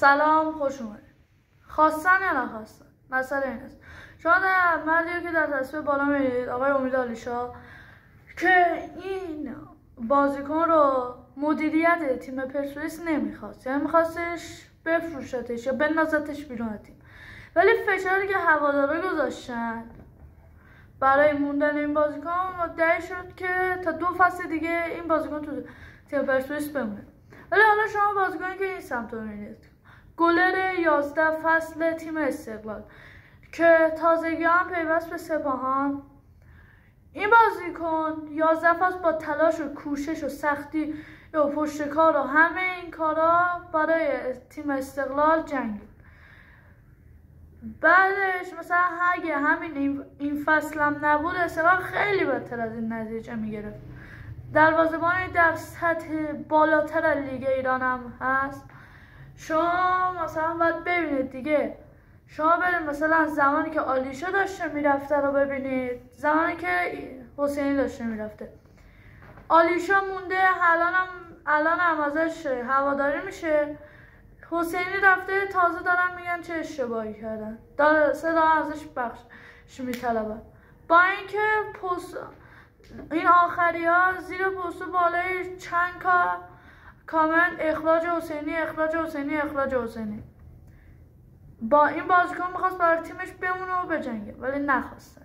سلام، خوش اومدید. خواستن یا نخواستن مسئله این است. شما در مردی که در تصویر بالا می‌بینید آقای امید علیشا که این بازیکن رو مدیریت تیم پرسپولیس نمیخواست، یعنی میخواستش بفروشتش یا بندازتش بیرون تیم، ولی فشاری که هوادارا گذاشتن برای موندن این بازیکن مدعی شد که تا 2 فصل دیگه این بازیکن تو تیم پرسپولیس بمونه. ولی حالا شما بازیکنی که این سمت رو می‌بینید، گلر 11 فصل تیم استقلال که تازگی هم پیوست به سپاهان، این بازیکن 11 فصل با تلاش و کوشش و سختی و پشتکار و همه این کارا برای تیم استقلال جنگید. بعدش مثلا اگه همین این فصل هم نبود، استقلال خیلی بدتر از این نتیجه میگرفت. دروازه‌بانی در سطح بالاتر لیگ ایران هم هست. شما مثلا باید ببینید دیگه، شما برید مثلا زمانی که آلیشا داشته میرفته رو ببینید، زمانی که حسینی داشته میرفته. آلیشا مونده، الان هم ازش هواداری میشه. حسینی رفته، تازه دارن میگن چه اشتباهی کردن، دارن ازش بخش میطلبن. با اینکه این آخری ها زیر پستو بالای چند کامنت اخراج حسینی با این بازیکن میخواست برای تیمش بمونه و بجنگه، ولی نخواستن.